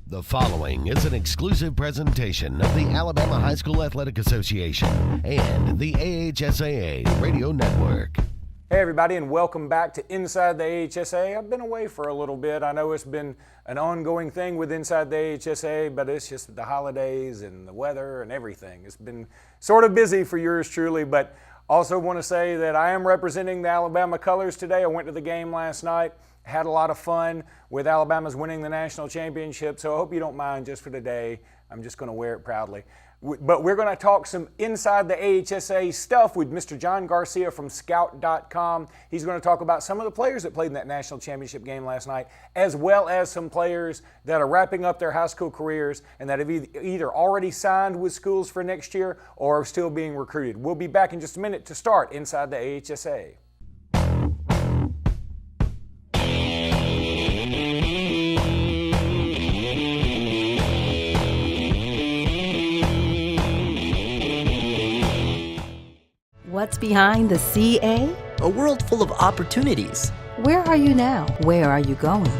The following is an exclusive presentation of the Alabama High School Athletic Association and the AHSAA Radio Network. Hey everybody, and welcome back to Inside the AHSAA. I've been away for a little bit. I know it's been an ongoing thing with Inside the AHSAA, but it's just the holidays and the weather and everything. It's been sort of busy for yours truly, but also want to say that I am representing the Alabama colors today. I went to the game last night, had a lot of fun with Alabama's winning the national championship, so I hope you don't mind just for today. I'm just going to wear it proudly. But we're going to talk some Inside the AHSAA stuff with Mr. John Garcia from Scout.com. He's going to talk about some of the players that played in that national championship game last night, as well as some players that are wrapping up their high school careers and that have either already signed with schools for next year or are still being recruited. We'll be back in just a minute to start Inside the AHSAA. What's behind the CA? A world full of opportunities. Where are you now? Where are you going?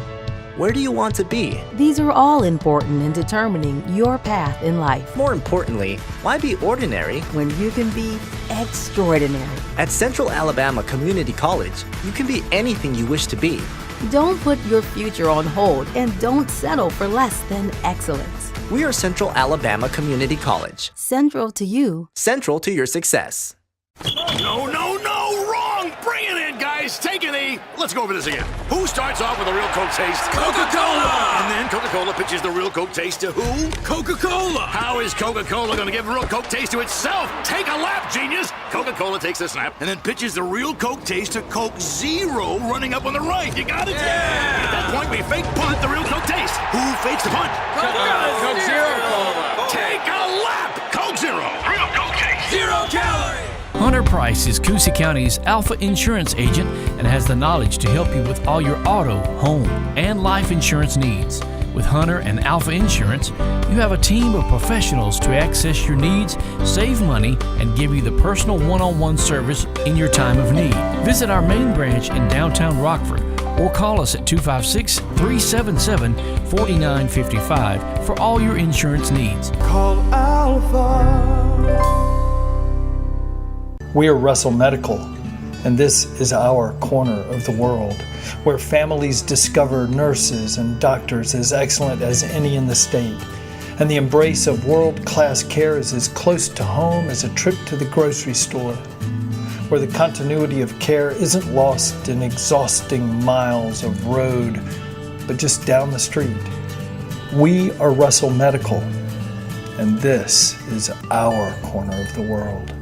Where do you want to be? These are all important in determining your path in life. More importantly, why be ordinary when you can be extraordinary? At Central Alabama Community College, you can be anything you wish to be. Don't put your future on hold and don't settle for less than excellence. We are Central Alabama Community College. Central to you. Central to your success. No, wrong! Bring it in, guys! Take it easy! Let's go over this again. Who starts off with a real Coke taste? Coca-Cola! And then Coca-Cola pitches the real Coke taste to who? Coca-Cola! How is Coca-Cola going to give a real Coke taste to itself? Take a lap, genius! Coca-Cola takes a snap and then pitches the real Coke taste to Coke Zero running up on the right. You got it? Yeah! At that point, we fake punt the real Coke taste. Who fakes the punt? Coke Zero Cola. Take a lap! Coke Zero! Real Coke taste! 0 calories! Hunter Price is Coosa County's Alpha Insurance agent and has the knowledge to help you with all your auto, home, and life insurance needs. With Hunter and Alpha Insurance, you have a team of professionals to access your needs, save money, and give you the personal one-on-one service in your time of need. Visit our main branch in downtown Rockford or call us at 256-377-4955 for all your insurance needs. Call Alpha. We are Russell Medical, and this is our corner of the world, where families discover nurses and doctors as excellent as any in the state, and the embrace of world-class care is as close to home as a trip to the grocery store, where the continuity of care isn't lost in exhausting miles of road, but just down the street. We are Russell Medical, and this is our corner of the world.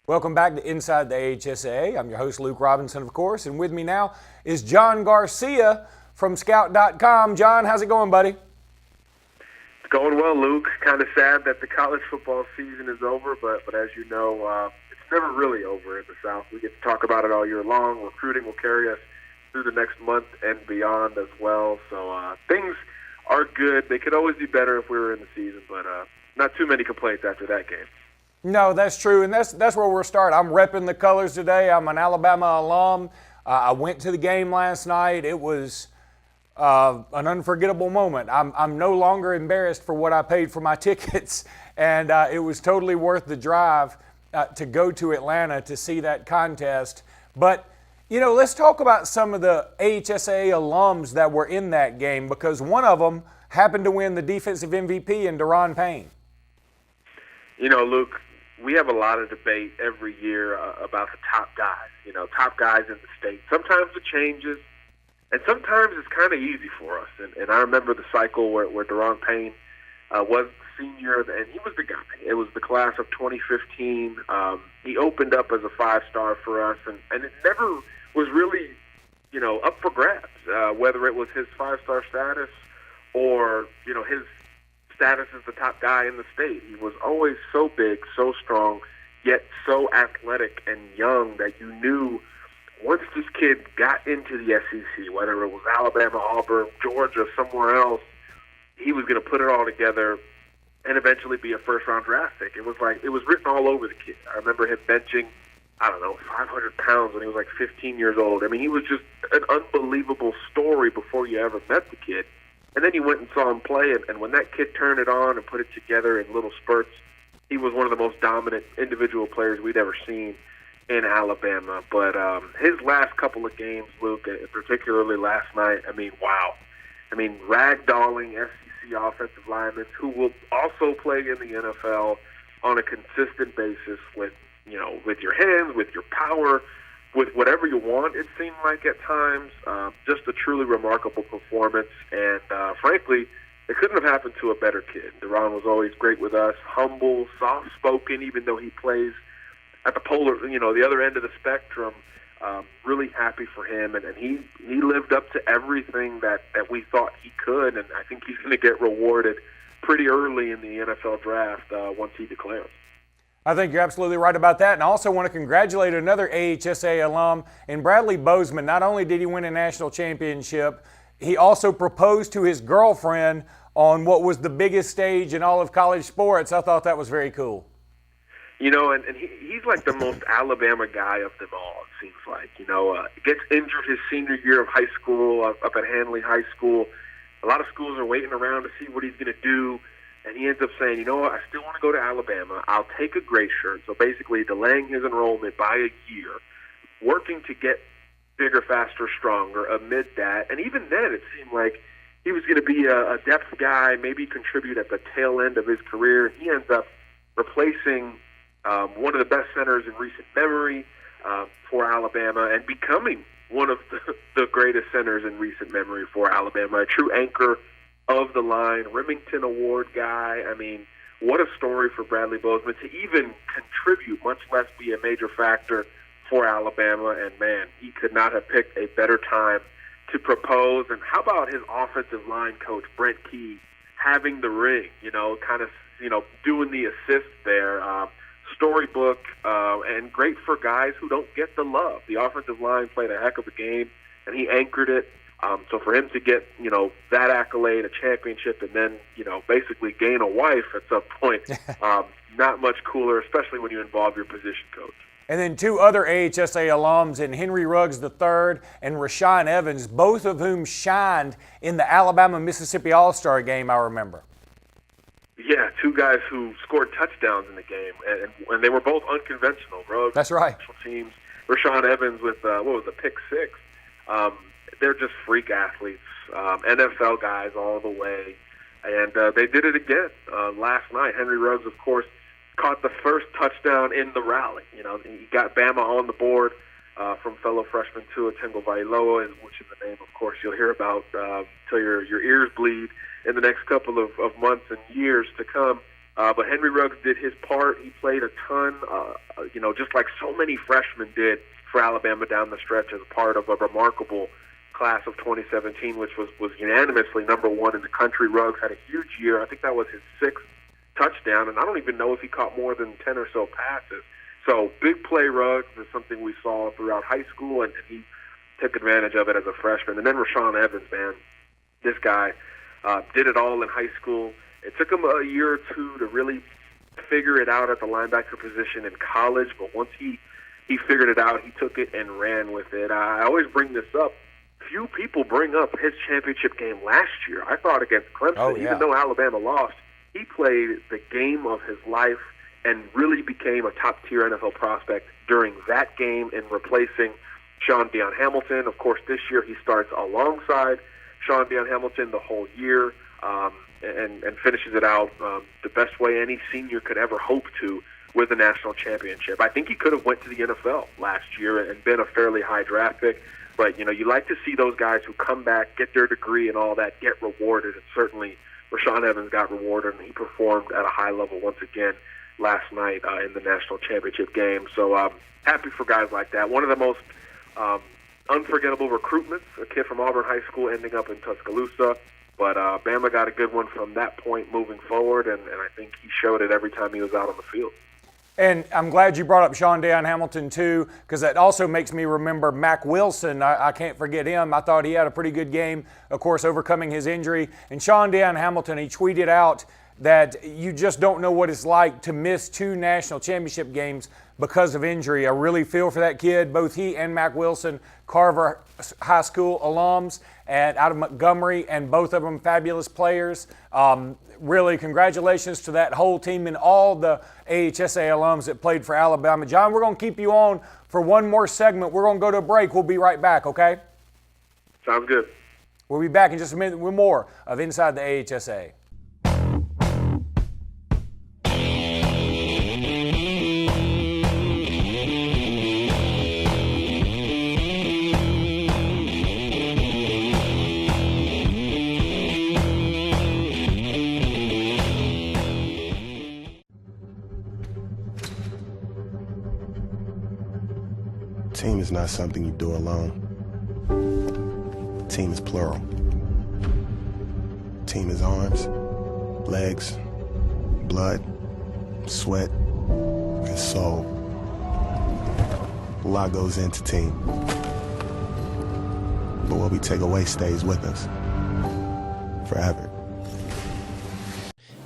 Welcome back to Inside the AHSAA. I'm your host, Luke Robinson, of course, and with me now is John Garcia from Scout.com. John, how's it going, buddy? It's going well, Luke. Kind of sad that the college football season is over, but as you know, it's never really over in the South. We get to talk about it all year long. Recruiting will carry us through the next month and beyond as well. So things are good. They could always be better if we were in the season, but not too many complaints after that game. No, that's true, and that's where we'll start. I'm repping the colors today. I'm an Alabama alum. I went to the game last night. It was an unforgettable moment. I'm no longer embarrassed for what I paid for my tickets, and it was totally worth the drive to go to Atlanta to see that contest. But, you know, let's talk about some of the AHSAA alums that were in that game, because one of them happened to win the defensive MVP in Deron Payne. You know, Luke, we have a lot of debate every year about the top guys, top guys in the state. Sometimes it changes, and sometimes it's kind of easy for us. And I remember the cycle where Deron Payne was the senior, and he was the guy. It was the class of 2015. He opened up as a 5-star for us, and it never was really, up for grabs, whether it was his 5-star status or, his status as the top guy in the state. He was always so big, so strong, yet so athletic and young that you knew once this kid got into the SEC, whether it was Alabama, Auburn, Georgia, somewhere else, he was going to put it all together and eventually be a first-round draft pick. It was written all over the kid. I remember him benching, 500 pounds when he was like 15 years old. I mean, he was just an unbelievable story before you ever met the kid. And then you went and saw him play, and when that kid turned it on and put it together in little spurts, he was one of the most dominant individual players we'd ever seen in Alabama. But his last couple of games, Luke, particularly last night, wow. Ragdolling SEC offensive linemen who will also play in the NFL on a consistent basis with your hands, with your power, with whatever you want, it seemed like at times. Just a truly remarkable performance. And frankly, it couldn't have happened to a better kid. Deron was always great with us, humble, soft-spoken, even though he plays at the other end of the spectrum. Really happy for him, and he lived up to everything that we thought he could, and I think he's going to get rewarded pretty early in the NFL draft once he declares. I think you're absolutely right about that, and I also want to congratulate another AHSAA alum in Bradley Bozeman. Not only did he win a national championship, he also proposed to his girlfriend on what was the biggest stage in all of college sports. I thought that was very cool. And he's like the most Alabama guy of them all, it seems like. Gets injured his senior year of high school up at Handley High School. A lot of schools are waiting around to see what he's going to do. And he ends up saying, I still want to go to Alabama. I'll take a gray shirt. So basically delaying his enrollment by a year, working to get bigger, faster, stronger amid that. And even then, it seemed like he was going to be a depth guy, maybe contribute at the tail end of his career. He ends up replacing one of the best centers in recent memory for Alabama and becoming one of the greatest centers in recent memory for Alabama, a true anchor of the line, Remington Award guy. What a story for Bradley Bozeman to even contribute, much less be a major factor for Alabama. And, man, he could not have picked a better time to propose. And how about his offensive line coach, Brent Key, having the ring, doing the assist there. Storybook, and great for guys who don't get the love. The offensive line played a heck of a game, and he anchored it. So for him to get, that accolade, a championship, and then, basically gain a wife at some point, not much cooler, especially when you involve your position coach. And then two other AHSAA alums in Henry Ruggs III and Rashawn Evans, both of whom shined in the Alabama-Mississippi All-Star game, I remember. Yeah, two guys who scored touchdowns in the game, and they were both unconventional. Ruggs, that's right. Special teams. Rashawn Evans with, pick six. They're just freak athletes, NFL guys all the way. And they did it again last night. Henry Ruggs, of course, caught the first touchdown in the rally. He got Bama on the board from fellow freshman Tua Tagovailoa, which is a name, of course, you'll hear about till your ears bleed in the next couple of months and years to come. But Henry Ruggs did his part. He played a ton, just like so many freshmen did for Alabama down the stretch as a part of a remarkable class of 2017, which was unanimously number one in the country. Ruggs had a huge year. I think that was his sixth touchdown, and I don't even know if he caught more than 10 or so passes. So big play Ruggs is something we saw throughout high school, and he took advantage of it as a freshman. And then Rashawn Evans, man, this guy did it all in high school. It took him a year or two to really figure it out at the linebacker position in college, but once he figured it out, he took it and ran with it. I always bring this up. Few people bring up his championship game last year. I thought against Clemson, even though Alabama lost, he played the game of his life and really became a top-tier NFL prospect during that game in replacing Sean Deion Hamilton. Of course, this year he starts alongside Sean Deion Hamilton the whole year and finishes it out the best way any senior could ever hope to with a national championship. I think he could have went to the NFL last year and been a fairly high draft pick. But, you like to see those guys who come back, get their degree and all that, get rewarded. And certainly Rashawn Evans got rewarded, and he performed at a high level once again last night in the national championship game. So happy for guys like that. One of the most unforgettable recruitments, a kid from Auburn High School ending up in Tuscaloosa. But Bama got a good one from that point moving forward, and I think he showed it every time he was out on the field. And I'm glad you brought up Sean Deion Hamilton too, because that also makes me remember Mac Wilson. I can't forget him. I thought he had a pretty good game, of course, overcoming his injury. And Sean Deion Hamilton, he tweeted out that you just don't know what it's like to miss 2 national championship games because of injury. I really feel for that kid. Both he and Mac Wilson, Carver High School alums out of Montgomery, and both of them fabulous players. Really, congratulations to that whole team and all the AHSAA alums that played for Alabama. John, we're going to keep you on for one more segment. We're going to go to a break. We'll be right back, okay? Sounds good. We'll be back in just a minute with more of Inside the AHSAA. Team is not something you do alone. Team is plural. Team is arms, legs, blood, sweat, and soul. A lot goes into team. But what we take away stays with us forever.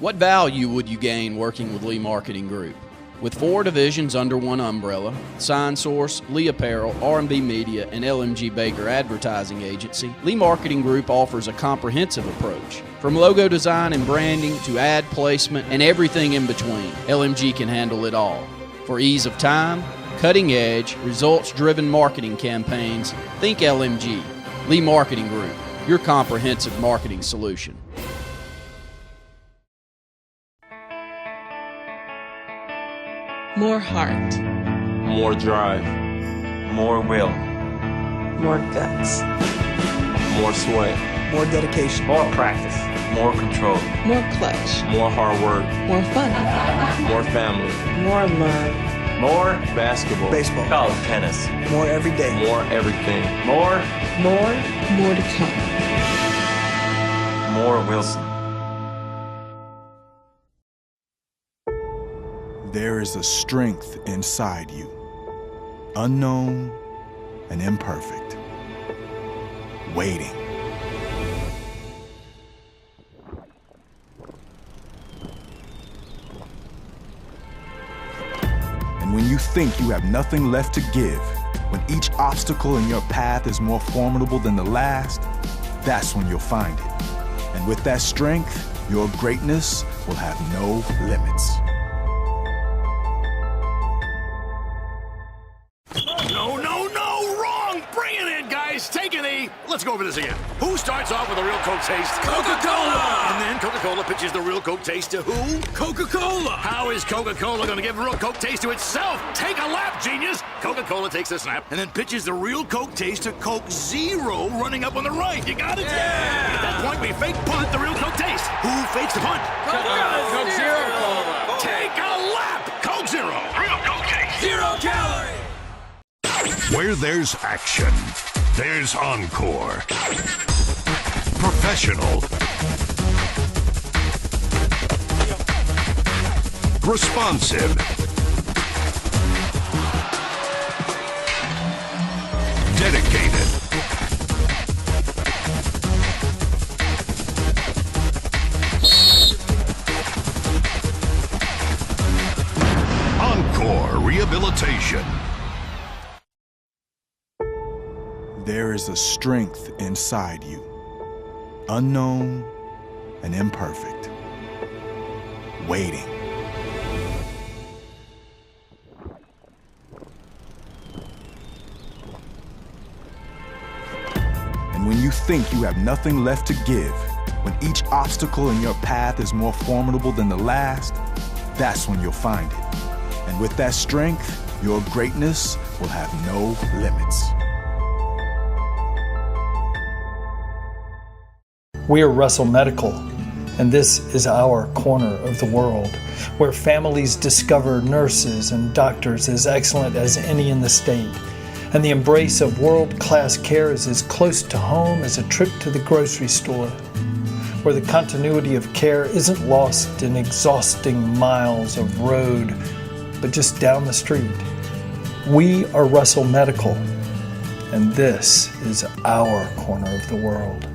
What value would you gain working with Lee Marketing Group? With 4 divisions under one umbrella, Sign Source, Lee Apparel, R&B Media, and LMG Baker Advertising Agency, Lee Marketing Group offers a comprehensive approach. From logo design and branding to ad placement and everything in between, LMG can handle it all. For ease of time, cutting-edge, results-driven marketing campaigns, think LMG. Lee Marketing Group, your comprehensive marketing solution. More heart. More drive. More will. More guts. More sweat. More dedication. More practice. More control. More clutch. More hard work. More fun. More family. More love. More basketball. Baseball. College tennis. More every day. More everything. More to come. More Wilson. There is a strength inside you, unknown and imperfect, waiting. And when you think you have nothing left to give, when each obstacle in your path is more formidable than the last, that's when you'll find it. And with that strength, your greatness will have no limits. Take a knee. Let's go over this again. Who starts off with a real Coke taste? Coca-Cola! And then Coca-Cola pitches the real Coke taste to who? Coca-Cola! How is Coca-Cola going to give real Coke taste to itself? Take a lap, genius! Coca-Cola takes a snap and then pitches the real Coke taste to Coke Zero running up on the right. You got it? Yeah! At that point, we fake punt the real Coke taste. Who fakes the punt? Coke Zero Cola! Take a lap! Coke Zero. Real Coke taste. 0 calorie! Where there's action, there's Encore. Professional. Responsive. Dedicated. Encore Rehabilitation. There is a strength inside you, unknown and imperfect, waiting. And when you think you have nothing left to give, when each obstacle in your path is more formidable than the last, that's when you'll find it. And with that strength, your greatness will have no limits. We are Russell Medical, and this is our corner of the world, where families discover nurses and doctors as excellent as any in the state, and the embrace of world-class care is as close to home as a trip to the grocery store, where the continuity of care isn't lost in exhausting miles of road, but just down the street. We are Russell Medical, and this is our corner of the world.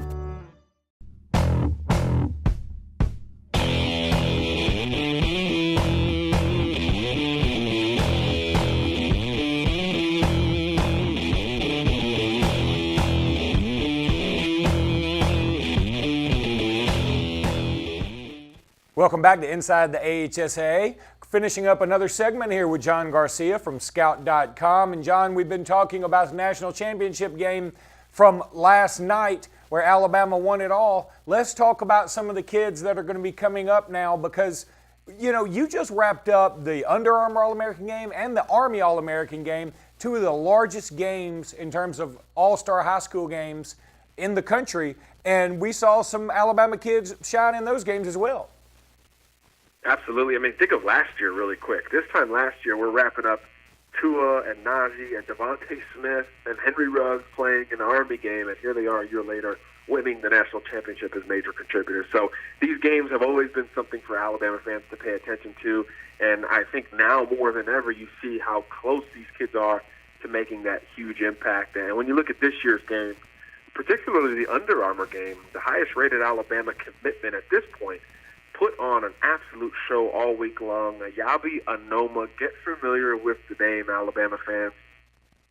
Welcome back to Inside the AHSAA. Finishing up another segment here with John Garcia from Scout.com. And John, we've been talking about the national championship game from last night where Alabama won it all. Let's talk about some of the kids that are going to be coming up now because, you know, you just wrapped up the Under Armour All-American game and the Army All-American game, two of the largest games in terms of all-star high school games in the country. And we saw some Alabama kids shine in those games as well. Absolutely. I mean, think of last year really quick. This time last year, we're wrapping up Tua and Najee and Devontae Smith and Henry Ruggs playing in the Army game, and here they are a year later winning the national championship as major contributors. So these games have always been something for Alabama fans to pay attention to, and I think now more than ever you see how close these kids are to making that huge impact. And when you look at this year's game, particularly the Under Armour game, the highest-rated Alabama commitment at this point, put on an absolute show all week long. Yabi Anoma, get familiar with the name, Alabama fans.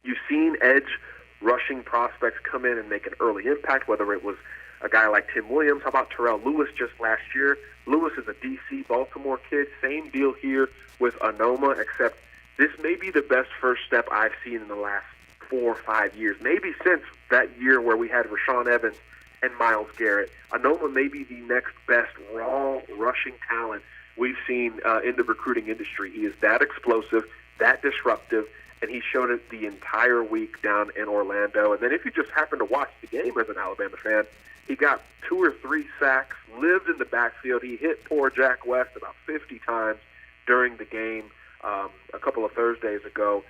You've seen edge rushing prospects come in and make an early impact, whether it was a guy like Tim Williams. How about Terrell Lewis just last year? Lewis is a D.C. Baltimore kid. Same deal here with Anoma, except this may be the best first step I've seen in the last 4 or 5 years, maybe since that year where we had Rashawn Evans and Myles Garrett. Anoma may be the next best raw rushing talent we've seen in the recruiting industry. He is that explosive, that disruptive, and he showed it the entire week down in Orlando. And then if you just happen to watch the game as an Alabama fan, he got 2 or 3 sacks, lived in the backfield. He hit poor Jack West about 50 times during the game a couple of Thursdays ago.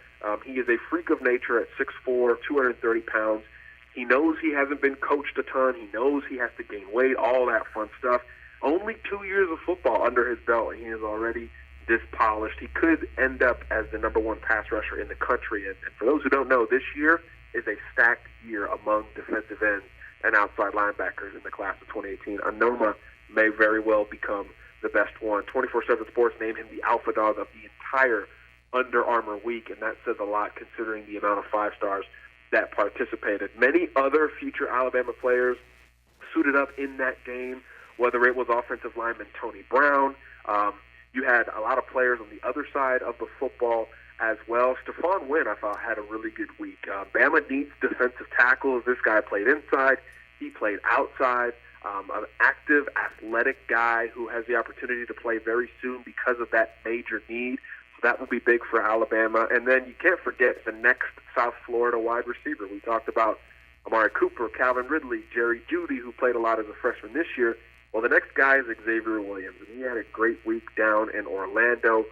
He is a freak of nature at 6'4", 230 pounds. He knows he hasn't been coached a ton. He knows he has to gain weight, all that fun stuff. Only 2 years of football under his belt, and he is already this polished. He could end up as the number 1 pass rusher in the country. And for those who don't know, this year is a stacked year among defensive ends and outside linebackers in the class of 2018. Anoma may very well become the best one. 24/7 Sports named him the alpha dog of the entire Under Armour week, and that says a lot considering the amount of 5-stars that participated. Many other future Alabama players suited up in that game, whether it was offensive lineman Tony Brown. You had a lot of players on the other side of the football as well. Stephon Wynn, I thought, had a really good week. Bama needs defensive tackles. This guy played inside. He played outside. An active, athletic guy who has the opportunity to play very soon because of that major need. That will be big for Alabama. And then you can't forget the next South Florida wide receiver. We talked about Amari Cooper, Calvin Ridley, Jerry Jeudy, who played a lot as a freshman this year. Well, the next guy is Xavier Williams, and he had a great week down in Orlando.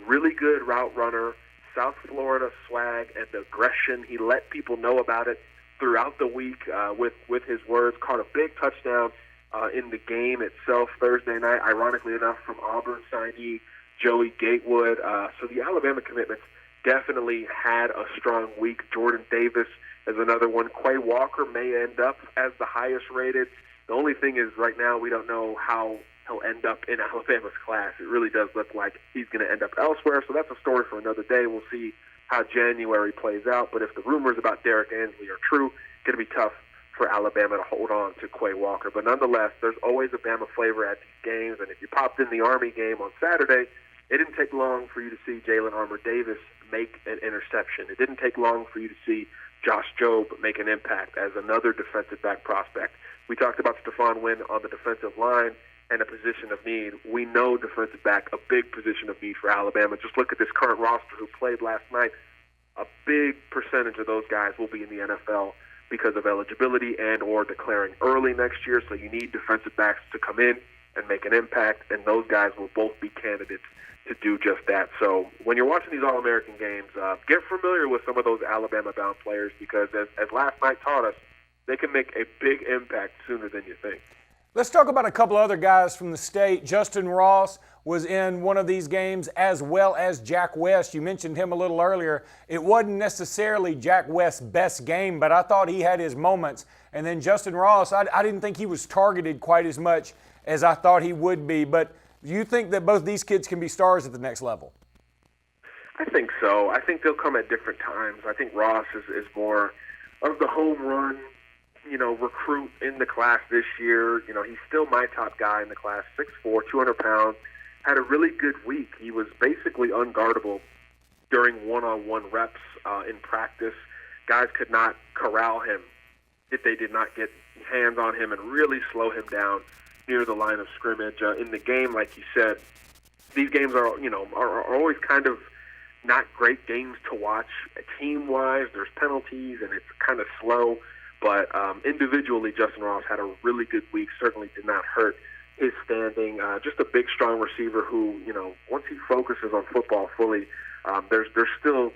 Really good route runner, South Florida swag and aggression. He let people know about it throughout the week with his words. Caught a big touchdown in the game itself Thursday night, ironically enough, from Auburn signee Joey Gatewood. So the Alabama commitments definitely had a strong week. Jordan Davis is another one. Quay Walker may end up as the highest rated. The only thing is right now we don't know how he'll end up in Alabama's class. It really does look like he's going to end up elsewhere, so that's a story for another day. We'll see how January plays out. But if the rumors about Derek Ansley are true, it's going to be tough for Alabama to hold on to Quay Walker. But nonetheless, there's always a Bama flavor at these games, and if you popped in the Army game on Saturday, it didn't take long for you to see Jalen Armour-Davis make an interception. It didn't take long for you to see Josh Jobe make an impact as another defensive back prospect. We talked about Stephon Wynn on the defensive line and a position of need. We know defensive back, a big position of need for Alabama. Just look at this current roster who played last night. A big percentage of those guys will be in the NFL because of eligibility and or declaring early next year. So you need defensive backs to come in and make an impact, and those guys will both be candidates to do just that. So when you're watching these All-American games, get familiar with some of those Alabama-bound players because as last night taught us, they can make a big impact sooner than you think. Let's talk about a couple other guys from the state. Justin Ross was in one of these games, as well as Jack West. You mentioned him a little earlier. It wasn't necessarily Jack West's best game, but I thought he had his moments. And then Justin Ross, I didn't think he was targeted quite as much as I thought he would be. But do you think that both these kids can be stars at the next level? I think so. I think they'll come at different times. I think Ross is more of the home run, recruit in the class this year. He's still my top guy in the class, 6'4", 200 pounds, had a really good week. He was basically unguardable during one-on-one reps in practice. Guys could not corral him if they did not get hands on him and really slow him down near the line of scrimmage. In the game, like you said, these games are always kind of not great games to watch. Team-wise, there's penalties and it's kind of slow. But individually, Justin Ross had a really good week, certainly did not hurt his standing. Just a big, strong receiver who, once he focuses on football fully, there's still,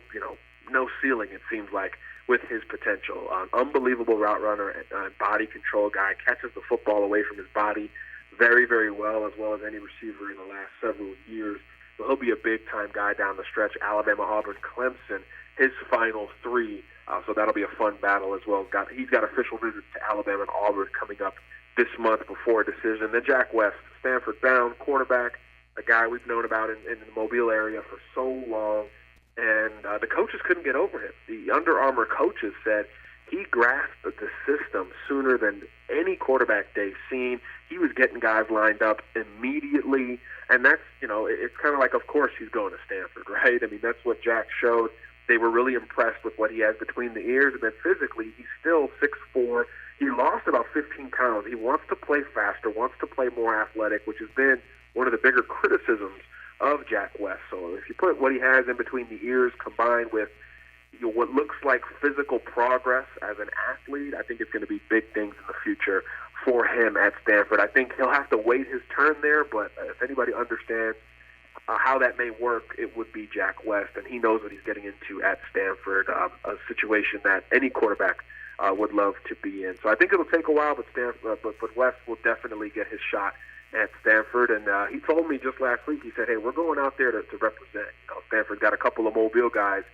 no ceiling, it seems like, with his potential. Unbelievable route runner, body control guy, catches the football away from his body very, very well as any receiver in the last several years. So he'll be a big-time guy down the stretch. Alabama, Auburn, Clemson, his final three. So that'll be a fun battle as well. He's got official visits to Alabama and Auburn coming up this month before a decision. Then Jack West, Stanford-bound quarterback, a guy we've known about in the Mobile area for so long, and the coaches couldn't get over him. The Under Armour coaches said he grasped the system sooner than any quarterback they've seen. He was getting guys lined up immediately, and that's, it's kind of like, of course he's going to Stanford, right? I mean, that's what Jack showed. They were really impressed with what he has between the ears, and then physically, he's still 6'4". He lost about 15 pounds. He wants to play faster, wants to play more athletic, which has been one of the bigger criticisms of Jack West. So if you put what he has in between the ears combined with what looks like physical progress as an athlete, I think it's going to be big things in the future for him at Stanford. I think he'll have to wait his turn there, but if anybody understands how that may work, it would be Jack West, and he knows what he's getting into at Stanford, a situation that any quarterback would love to be in. So I think it'll take a while, but West will definitely get his shot at Stanford. And he told me just last week, he said, hey, we're going out there to represent. Stanford got a couple of Mobile guys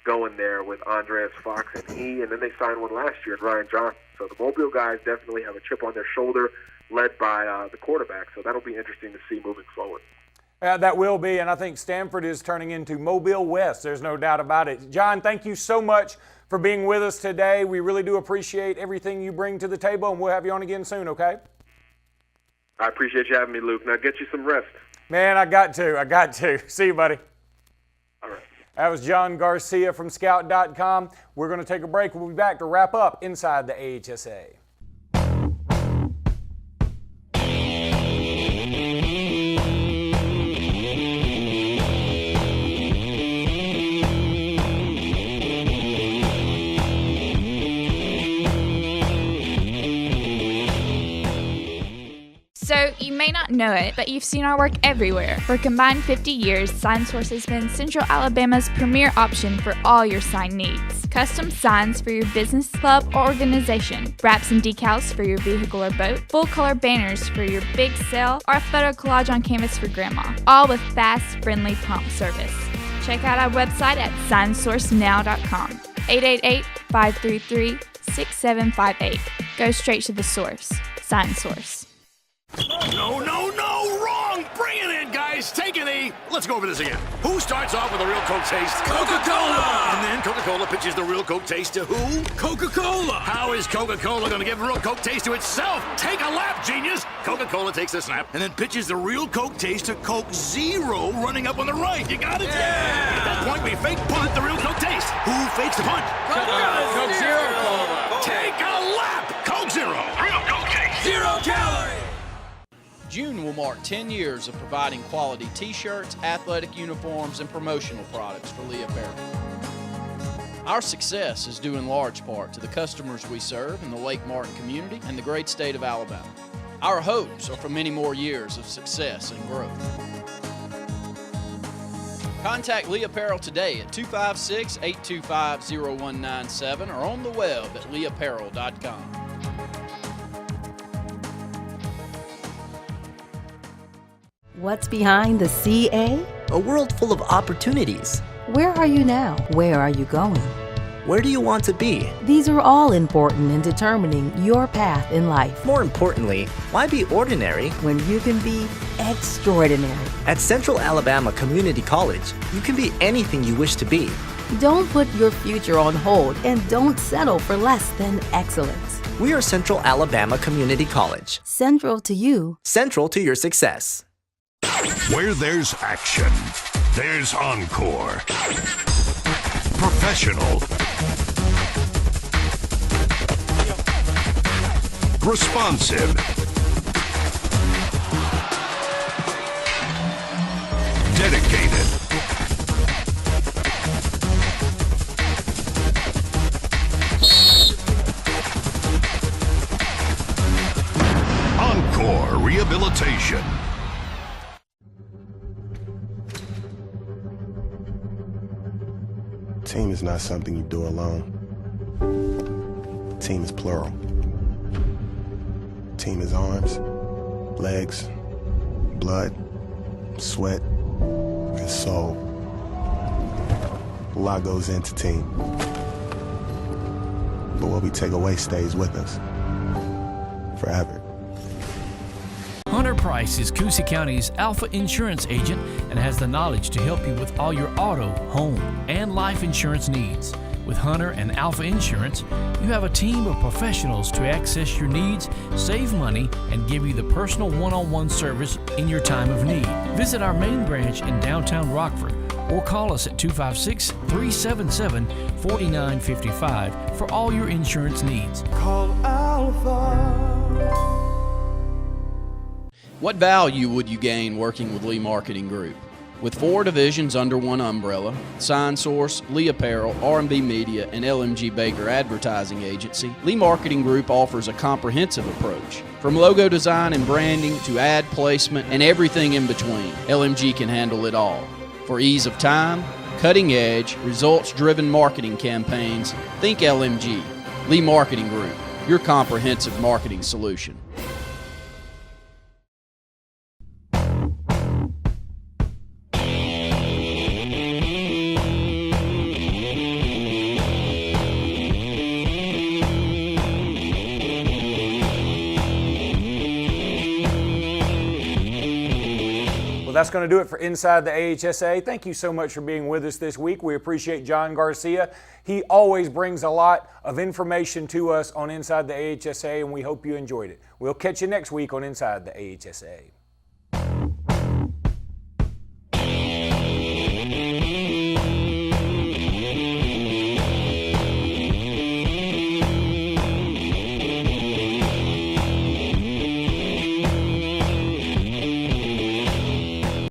going there with Andreas Fox and then they signed one last year, Ryan Johnson. So the Mobile guys definitely have a chip on their shoulder, led by the quarterback. So that'll be interesting to see moving forward. That will be, and I think Stanford is turning into Mobile West. There's no doubt about it. John, thank you so much for being with us today. We really do appreciate everything you bring to the table, and we'll have you on again soon, okay? I appreciate you having me, Luke. Now get you some rest. Man, I got to. See you, buddy. All right. That was John Garcia from Scout.com. We're going to take a break. We'll be back to wrap up Inside the AHSAA. So, you may not know it, but you've seen our work everywhere. For a combined 50 years, SignSource has been Central Alabama's premier option for all your sign needs. Custom signs for your business, club, or organization, wraps and decals for your vehicle or boat, full-color banners for your big sale, or a photo collage on canvas for grandma, all with fast, friendly, prompt service. Check out our website at signsourcenow.com, 888-533-6758. Go straight to the source. SignSource. No, wrong! Bring it in, guys! Take a knee! Let's go over this again. Who starts off with a real Coke taste? Coca-Cola! And then Coca-Cola pitches the real Coke taste to who? Coca-Cola! How is Coca-Cola going to give real Coke taste to itself? Take a lap, genius! Coca-Cola takes a snap and then pitches the real Coke taste to Coke Zero running up on the right. You got it? Yeah! At that point, we fake punt the real Coke taste. Who fakes the punt? Coke Zero Cola! Take a lap! Coke Zero! Real Coke taste! 0 calorie! June will mark 10 years of providing quality t-shirts, athletic uniforms, and promotional products for Lee Apparel. Our success is due in large part to the customers we serve in the Lake Martin community and the great state of Alabama. Our hopes are for many more years of success and growth. Contact Lee Apparel today at 256-825-0197 or on the web at leeapparel.com. What's behind the CA? A world full of opportunities. Where are you now? Where are you going? Where do you want to be? These are all important in determining your path in life. More importantly, why be ordinary when you can be extraordinary? At Central Alabama Community College, you can be anything you wish to be. Don't put your future on hold and don't settle for less than excellence. We are Central Alabama Community College. Central to you. Central to your success. Where there's action, there's Encore. Professional. Responsive. Dedicated. Encore Rehabilitation. Team is not something you do alone. Team is plural. Team is arms, legs, blood, sweat, and soul. A lot goes into team. But what we take away stays with us forever. Hunter Price is Coosa County's Alpha Insurance agent and has the knowledge to help you with all your auto, home, and life insurance needs. With Hunter and Alpha Insurance, you have a team of professionals to access your needs, save money, and give you the personal one-on-one service in your time of need. Visit our main branch in downtown Rockford or call us at 256-377-4955 for all your insurance needs. Call Alpha. What value would you gain working with Lee Marketing Group? With 4 divisions under one umbrella, Sign Source, Lee Apparel, R&B Media, and LMG Baker Advertising Agency, Lee Marketing Group offers a comprehensive approach. From logo design and branding to ad placement and everything in between, LMG can handle it all. For ease of time, cutting-edge, results-driven marketing campaigns, think LMG. Lee Marketing Group, your comprehensive marketing solution. That's going to do it for Inside the AHSAA. Thank you so much for being with us this week. We appreciate John Garcia. He always brings a lot of information to us on Inside the AHSAA, and we hope you enjoyed it. We'll catch you next week on Inside the AHSAA.